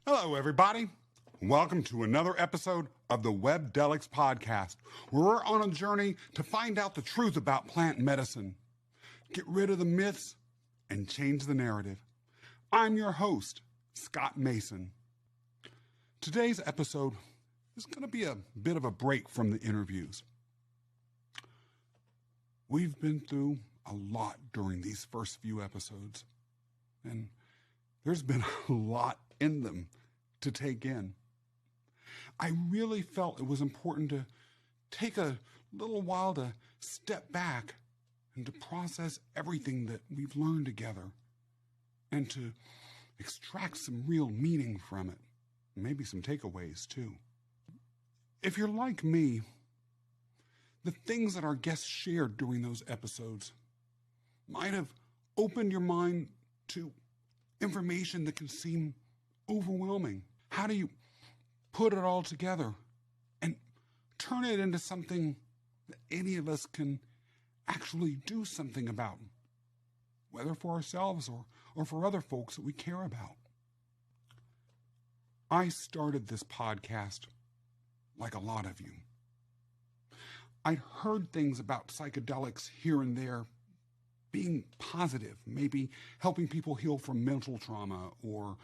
Hello, everybody. Welcome to another episode of the Webdelics podcast, where we're on a journey to find out the truth about plant medicine, get rid of the myths, and change the narrative. I'm your host, Scott Mason. Today's episode is going to be a bit of a break from the interviews. We've been through a lot during these first few episodes, and there's been a lot in them to take in. I really felt it was important to take a little while to step back and to process everything that we've learned together and to extract some real meaning from it, maybe some takeaways too. If you're like me, the things that our guests shared during those episodes might have opened your mind to information that can seem overwhelming. How do you put it all together and turn it into something that any of us can actually do something about, whether for ourselves or for other folks that we care about? I started this podcast like a lot of you. I'd heard things about psychedelics here and there being positive, maybe helping people heal from mental trauma or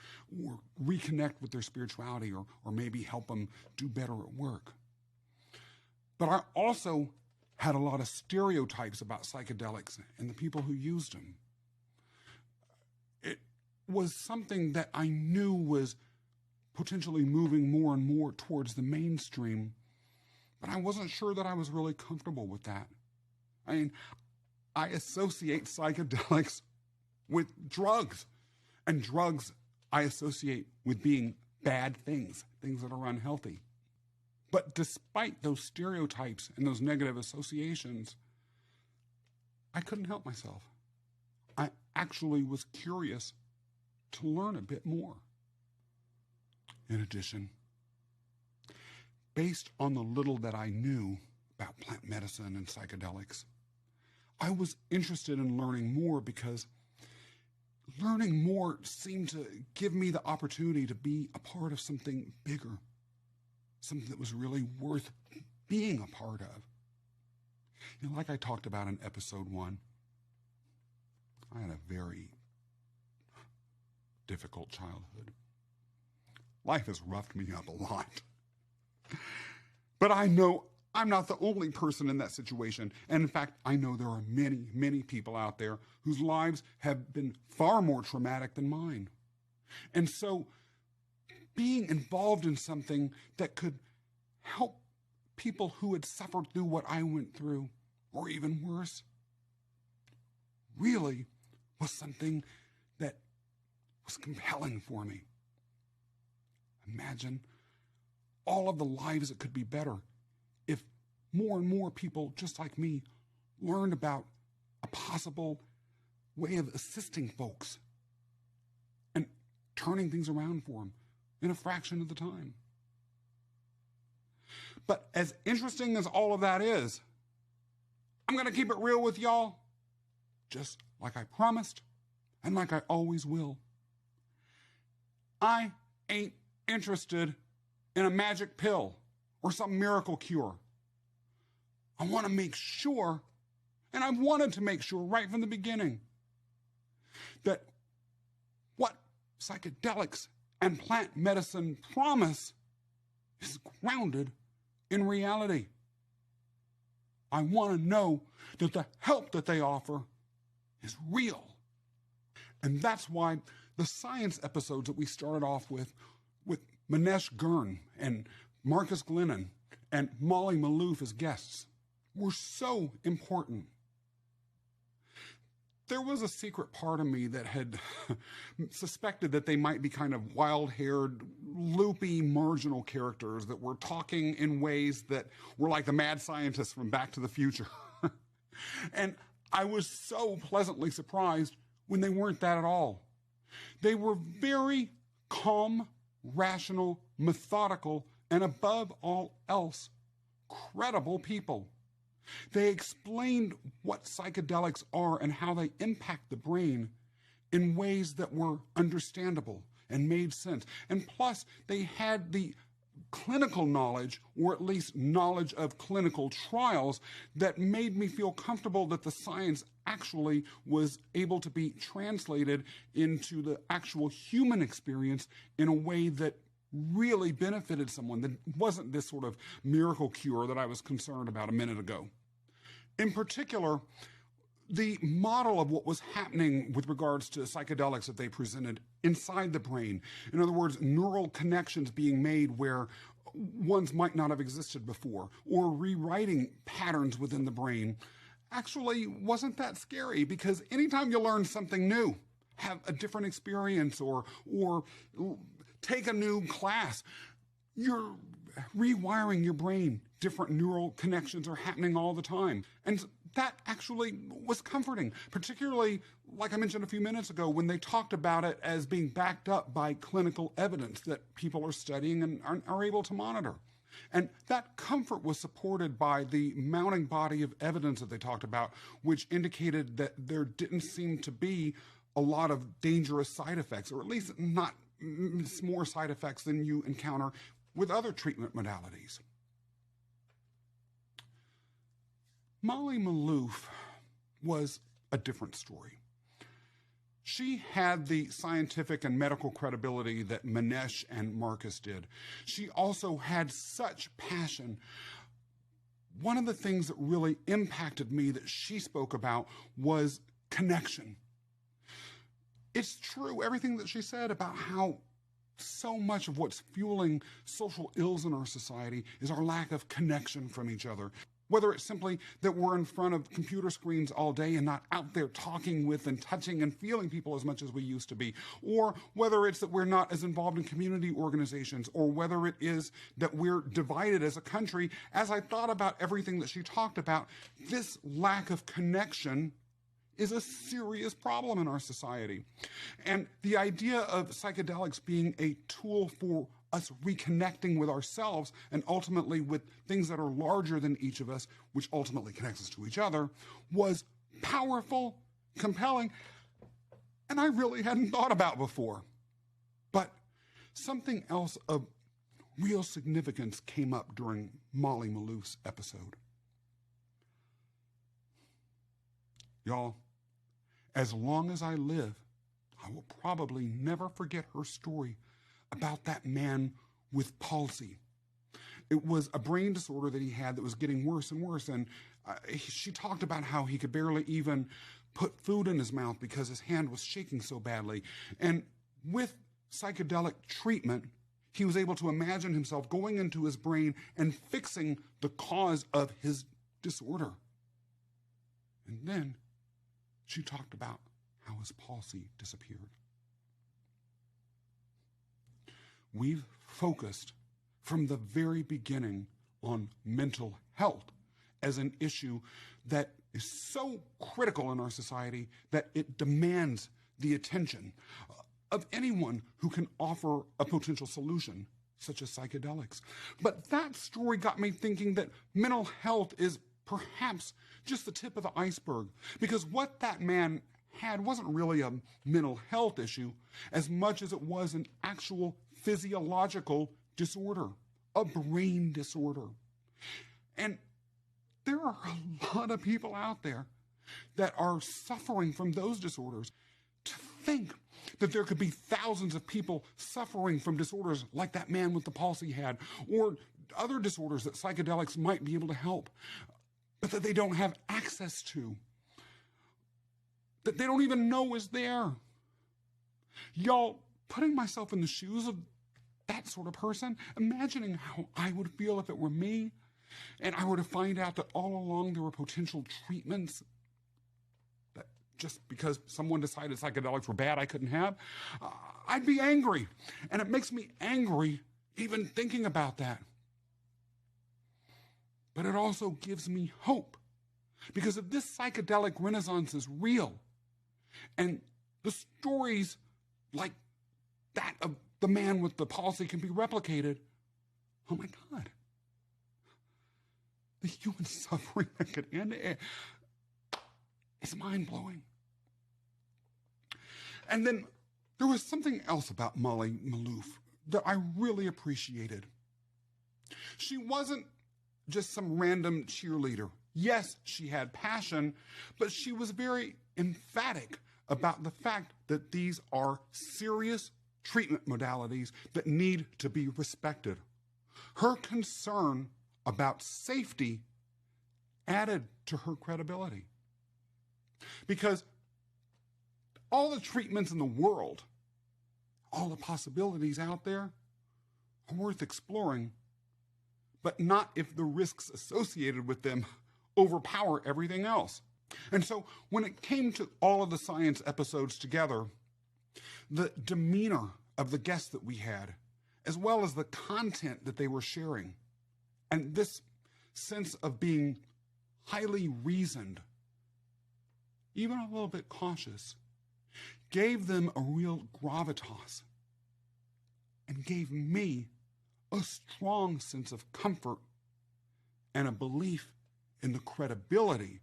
reconnect with their spirituality or maybe help them do better at work. But I also had a lot of stereotypes about psychedelics and the people who used them. It was something that I knew was potentially moving more and more towards the mainstream, but I wasn't sure that I was really comfortable with that. I mean, I associate psychedelics with drugs, and drugs I associate with being bad things that are unhealthy. But despite those stereotypes and those negative associations, I couldn't help myself. I actually was curious to learn a bit more. In addition, based on the little that I knew about plant medicine and psychedelics, I was interested in learning more because learning more seemed to give me the opportunity to be a part of something bigger, something that was really worth being a part of. You know, like I talked about in episode 1, I had a very difficult childhood. Life has roughed me up a lot. But I know I'm not the only person in that situation. And in fact, I know there are many, many people out there whose lives have been far more traumatic than mine. And so being involved in something that could help people who had suffered through what I went through, or even worse, really was something that was compelling for me. Imagine all of the lives that could be better if more and more people just like me learned about a possible way of assisting folks and turning things around for them in a fraction of the time. But as interesting as all of that is, I'm going to keep it real with y'all, just like I promised and like I always will. I ain't interested in a magic pill or some miracle cure. I want to make sure, and I've wanted to make sure right from the beginning, that what psychedelics and plant medicine promise is grounded in reality. I want to know that the help that they offer is real. And that's why the science episodes that we started off with Manesh Gurn and Marcus Glennon and Molly Maloof as guests, were so important. There was a secret part of me that had suspected that they might be kind of wild-haired, loopy, marginal characters that were talking in ways that were like the mad scientists from Back to the Future. And I was so pleasantly surprised when they weren't that at all. They were very calm, rational, methodical, and above all else, credible people. They explained what psychedelics are and how they impact the brain in ways that were understandable and made sense. And plus, they had the clinical knowledge, or at least knowledge of clinical trials, that made me feel comfortable that the science actually was able to be translated into the actual human experience in a way that really benefited someone, that wasn't this sort of miracle cure that I was concerned about a minute ago. In particular, the model of what was happening with regards to psychedelics that they presented inside the brain, in other words, neural connections being made where ones might not have existed before, or rewriting patterns within the brain, actually wasn't that scary, because anytime you learn something new, have a different experience, or take a new class, you're rewiring your brain. Different neural connections are happening all the time. And that actually was comforting, particularly, like I mentioned a few minutes ago, when they talked about it as being backed up by clinical evidence that people are studying and are able to monitor. And that comfort was supported by the mounting body of evidence that they talked about, which indicated that there didn't seem to be a lot of dangerous side effects, or at least not more side effects than you encounter with other treatment modalities. Molly Maloof was a different story. She had the scientific and medical credibility that Manesh and Marcus did. She also had such passion. One of the things that really impacted me that she spoke about was connection. It's true, everything that she said about how so much of what's fueling social ills in our society is our lack of connection from each other. Whether it's simply that we're in front of computer screens all day and not out there talking with and touching and feeling people as much as we used to be, or whether it's that we're not as involved in community organizations, or whether it is that we're divided as a country. As I thought about everything that she talked about, this lack of connection is a serious problem in our society. And the idea of psychedelics being a tool for us reconnecting with ourselves and ultimately with things that are larger than each of us, which ultimately connects us to each other, was powerful, compelling, and I really hadn't thought about before. But something else of real significance came up during Molly Maloof's episode. Y'all, as long as I live, I will probably never forget her story about that man with palsy. It was a brain disorder that he had that was getting worse and worse, and she talked about how he could barely even put food in his mouth because his hand was shaking so badly. And with psychedelic treatment, he was able to imagine himself going into his brain and fixing the cause of his disorder. And then she talked about how his palsy disappeared. We've focused from the very beginning on mental health as an issue that is so critical in our society that it demands the attention of anyone who can offer a potential solution, such as psychedelics. But that story got me thinking that mental health is perhaps just the tip of the iceberg, because what that man had wasn't really a mental health issue as much as it was an actual physiological disorder, a brain disorder. And there are a lot of people out there that are suffering from those disorders. To think that there could be thousands of people suffering from disorders like that man with the palsy had, or other disorders that psychedelics might be able to help, but that they don't have access to, that they don't even know is there. Y'all, putting myself in the shoes of that sort of person, imagining how I would feel if it were me, and I were to find out that all along there were potential treatments that just because someone decided psychedelics were bad I couldn't have, I'd be angry. And it makes me angry even thinking about that. But it also gives me hope, because if this psychedelic renaissance is real, and the stories like that of the man with the palsy can be replicated, oh my God, the human suffering that could end it is mind-blowing. And then There was something else about Molly Maloof that I really appreciated. She wasn't just some random cheerleader. Yes, she had passion, but she was very emphatic about the fact that these are serious treatment modalities that need to be respected. Her concern about safety added to her credibility. Because all the treatments in the world, all the possibilities out there are worth exploring, but not if the risks associated with them overpower everything else. And so when it came to all of the science episodes together, the demeanor of the guests that we had, as well as the content that they were sharing, and this sense of being highly reasoned, even a little bit cautious, gave them a real gravitas and gave me a strong sense of comfort and a belief in the credibility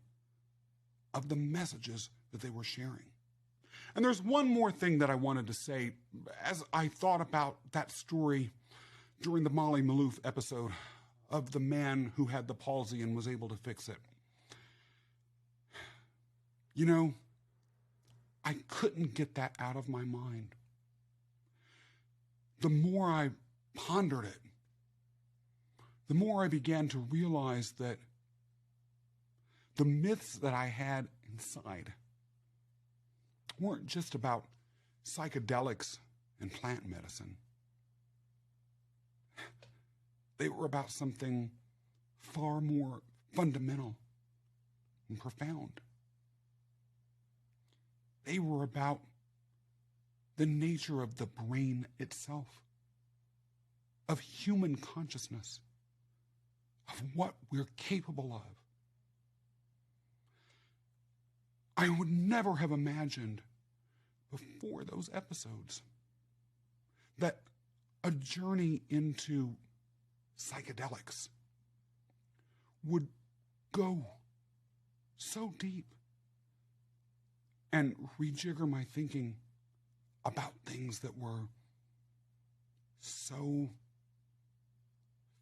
of the messages that they were sharing. And there's one more thing that I wanted to say as I thought about that story during the Molly Maloof episode of the man who had the palsy and was able to fix it. You know, I couldn't get that out of my mind. The more I pondered it, the more I began to realize that the myths that I had inside weren't just about psychedelics and plant medicine. They were about something far more fundamental and profound. They were about the nature of the brain itself, of human consciousness, of what we're capable of. I would never have imagined before those episodes that a journey into psychedelics would go so deep and rejigger my thinking about things that were so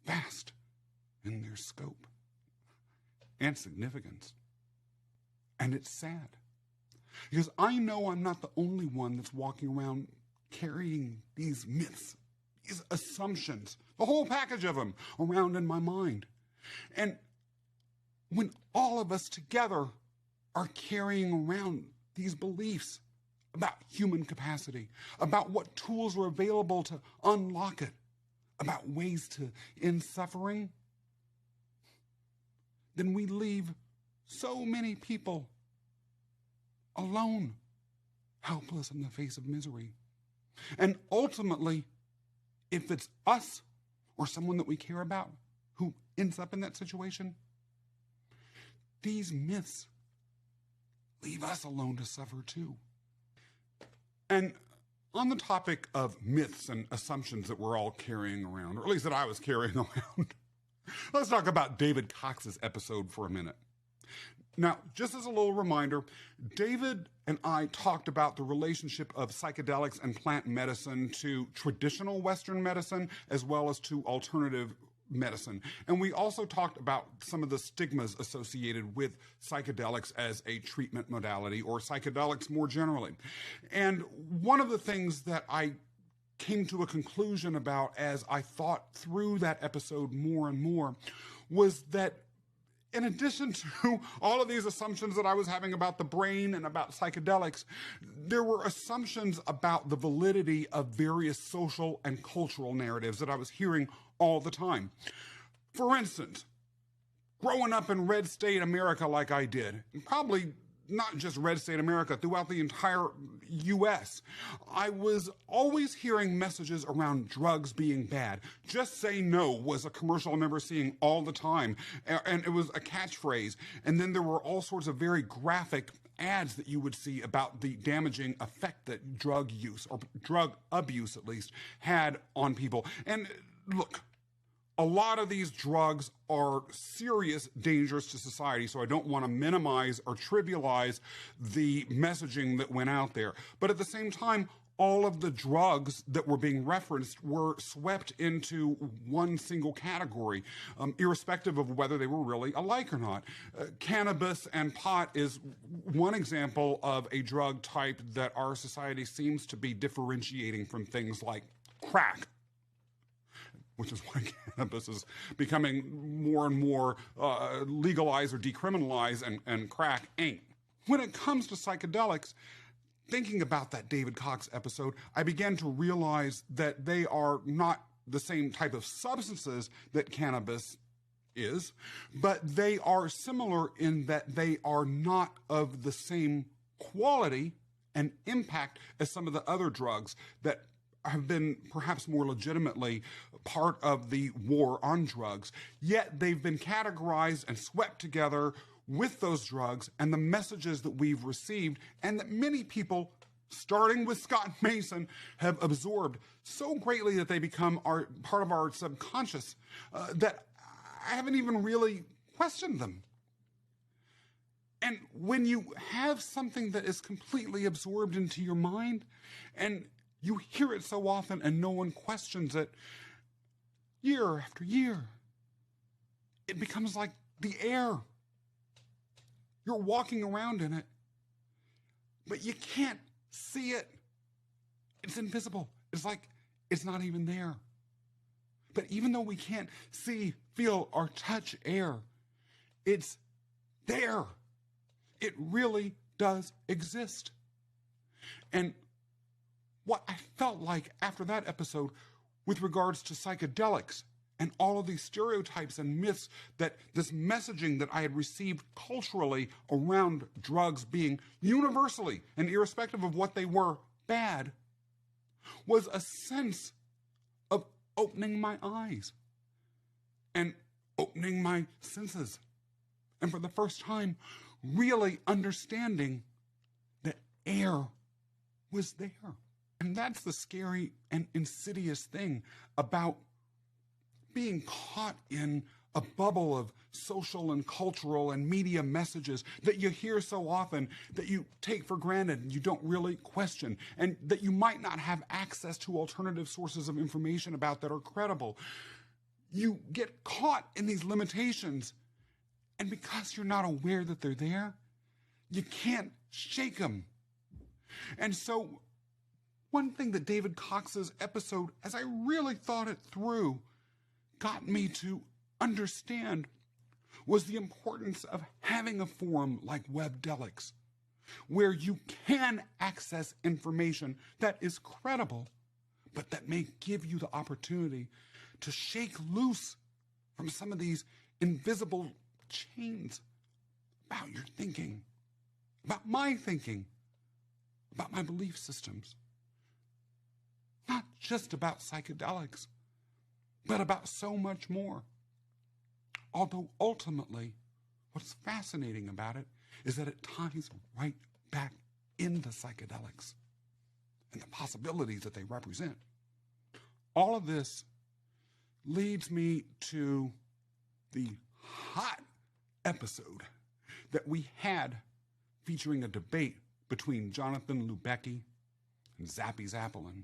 vast in their scope and significance. And it's sad, because I know I'm not the only one that's walking around carrying these myths, these assumptions, the whole package of them around in my mind. And when all of us together are carrying around these beliefs about human capacity, about what tools are available to unlock it, about ways to end suffering, then we leave so many people alone, helpless in the face of misery. And ultimately, if it's us or someone that we care about who ends up in that situation, these myths leave us alone to suffer too. And on the topic of myths and assumptions that we're all carrying around, or at least that I was carrying around, let's talk about David Cox's episode for a minute. Now, just as a little reminder, David and I talked about the relationship of psychedelics and plant medicine to traditional Western medicine as well as to alternative medicine. And we also talked about some of the stigmas associated with psychedelics as a treatment modality, or psychedelics more generally. And one of the things that I came to a conclusion about as I thought through that episode more and more was that in addition to all of these assumptions that I was having about the brain and about psychedelics, there were assumptions about the validity of various social and cultural narratives that I was hearing all the time. For instance, growing up in red state America like I did, and probably not just red state America, throughout the entire U.S., I was always hearing messages around drugs being bad. Just say no was a commercial I remember seeing all the time, and it was a catchphrase. And then there were all sorts of very graphic ads that you would see about the damaging effect that drug use, or drug abuse at least, had on people. And look, a lot of these drugs are serious dangers to society, so I don't want to minimize or trivialize the messaging that went out there. But at the same time, all of the drugs that were being referenced were swept into one single category, irrespective of whether they were really alike or not. Cannabis and pot is one example of a drug type that our society seems to be differentiating from things like crack, which is why cannabis is becoming more and more legalized or decriminalized, and crack ain't. When it comes to psychedelics, thinking about that David Cox episode, I began to realize that they are not the same type of substances that cannabis is, but they are similar in that they are not of the same quality and impact as some of the other drugs that have been perhaps more legitimately part of the war on drugs. Yet they've been categorized and swept together with those drugs and the messages that we've received, and that many people, starting with Scott Mason, have absorbed so greatly that they become part of our subconscious that I haven't even really questioned them. And when you have something that is completely absorbed into your mind, and you hear it so often and no one questions it, year after year, it becomes like the air. You're walking around in it, but you can't see it. It's invisible. It's like it's not even there. But even though we can't see, feel, or touch air, it's there. It really does exist. And what I felt like after that episode with regards to psychedelics and all of these stereotypes and myths, that this messaging that I had received culturally around drugs being universally and irrespective of what they were bad, was a sense of opening my eyes and opening my senses. And for the first time, really understanding that air was there. And that's the scary and insidious thing about being caught in a bubble of social and cultural and media messages that you hear so often, that you take for granted and you don't really question, and that you might not have access to alternative sources of information about that are credible. You get caught in these limitations, and because you're not aware that they're there, you can't shake them. And so one thing that David Cox's episode, as I really thought it through, got me to understand was the importance of having a forum like Webdelics, where you can access information that is credible, but that may give you the opportunity to shake loose from some of these invisible chains about your thinking, about my thinking, about my belief systems. Not just about psychedelics, but about so much more. Although ultimately, what's fascinating about it is that it ties right back into psychedelics and the possibilities that they represent. All of this leads me to the hot episode that we had featuring a debate between Jonathan Lubecki and Zappy Zappelin.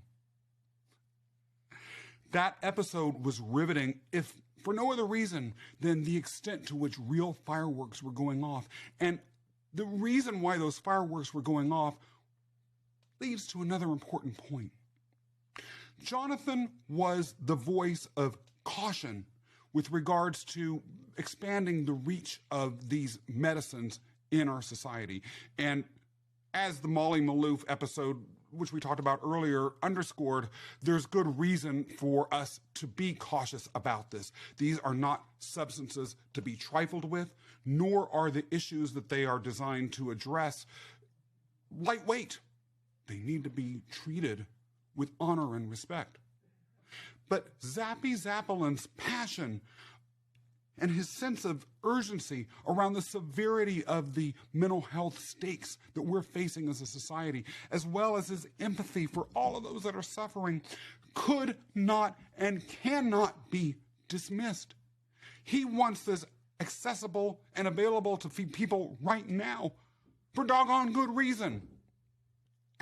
That episode was riveting, if for no other reason than the extent to which real fireworks were going off. And the reason why those fireworks were going off leads to another important point. Jonathan was the voice of caution with regards to expanding the reach of these medicines in our society. And as the Molly Maloof episode, which we talked about earlier, underscored, there's good reason for us to be cautious about this. These are not substances to be trifled with, nor are the issues that they are designed to address lightweight. They need to be treated with honor and respect. But Zappy Zappelin's passion and his sense of urgency around the severity of the mental health stakes that we're facing as a society, as well as his empathy for all of those that are suffering, could not and cannot be dismissed. He wants this accessible and available to people right now for doggone good reason.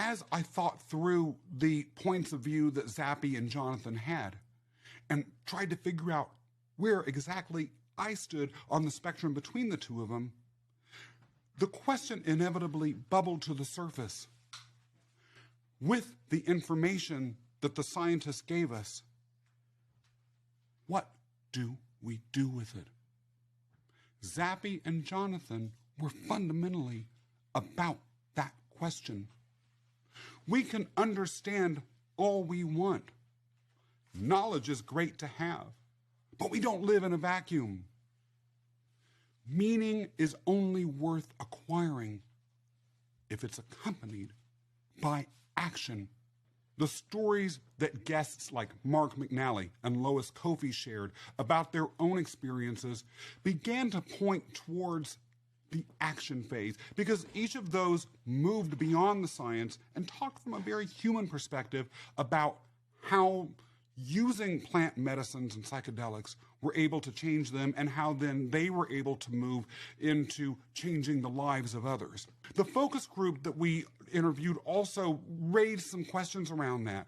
as I thought through the points of view that Zappy and Jonathan had and tried to figure out where exactly I stood on the spectrum between the two of them, the question inevitably bubbled to the surface. With the information that the scientists gave us, what do we do with it? Zappy and Jonathan were fundamentally about that question. We can understand all we want. Knowledge is great to have, but we don't live in a vacuum. Meaning is only worth acquiring if it's accompanied by action. The stories that guests like Mark McNally and Lois Kofi shared about their own experiences began to point towards the action phase, because each of those moved beyond the science and talked from a very human perspective about how using plant medicines and psychedelics were able to change them, and how then they were able to move into changing the lives of others. The focus group that we interviewed also raised some questions around that.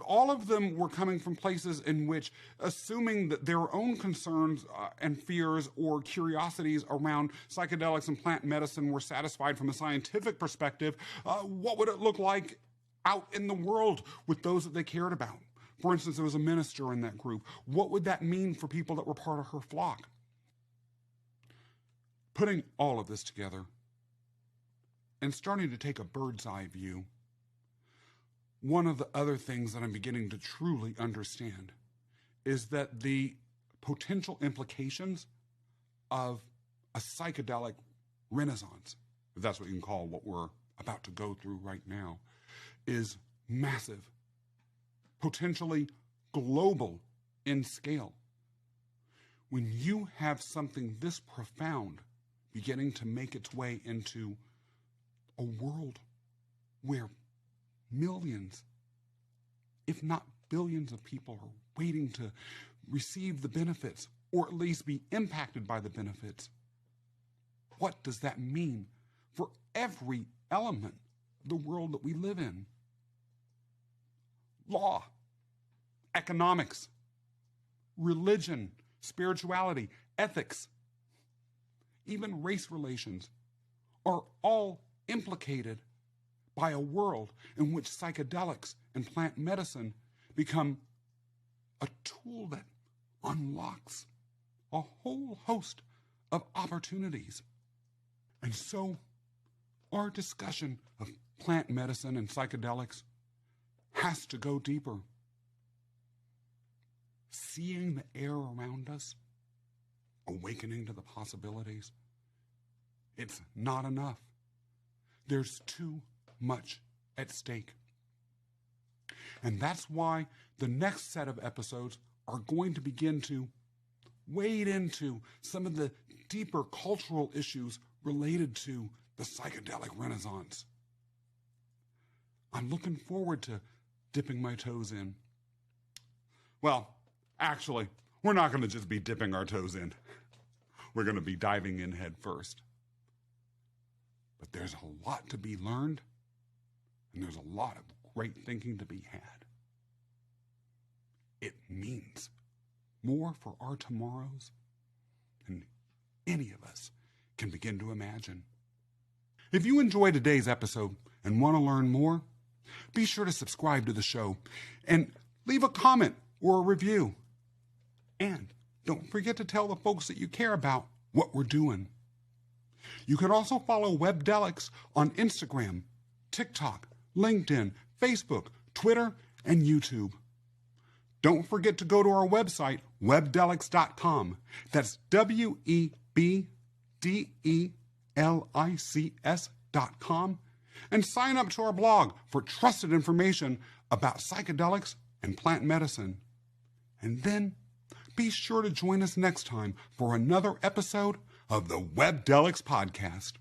All of them were coming from places in which, assuming that their own concerns and fears or curiosities around psychedelics and plant medicine were satisfied from a scientific perspective, what would it look like out in the world with those that they cared about? For instance, there was a minister in that group. What would that mean for people that were part of her flock? Putting all of this together and starting to take a bird's eye view, one of the other things that I'm beginning to truly understand is that the potential implications of a psychedelic renaissance, if that's what you can call what we're about to go through right now, is massive, potentially global in scale. When you have something this profound beginning to make its way into a world where millions, if not billions of people are waiting to receive the benefits, or at least be impacted by the benefits, what does that mean for every element of the world that we live in? Law, economics, religion, spirituality, ethics, even race relations are all implicated by a world in which psychedelics and plant medicine become a tool that unlocks a whole host of opportunities. And so our discussion of plant medicine and psychedelics has to go deeper. Seeing the air around us, awakening to the possibilities, it's not enough. There's too much at stake. And that's why the next set of episodes are going to begin to wade into some of the deeper cultural issues related to the psychedelic renaissance. I'm looking forward to dipping my toes in. Well, actually, we're not going to just be dipping our toes in. We're going to be diving in head first. But there's a lot to be learned, and there's a lot of great thinking to be had. It means more for our tomorrows than any of us can begin to imagine. If you enjoyed today's episode and want to learn more, be sure to subscribe to the show and leave a comment or a review. And don't forget to tell the folks that you care about what we're doing. You can also follow Webdelics on Instagram, TikTok, LinkedIn, Facebook, Twitter, and YouTube. Don't forget to go to our website, webdelics.com. That's WEBDELICS.com. And sign up to our blog for trusted information about psychedelics and plant medicine. And then be sure to join us next time for another episode of the Webdelics podcast.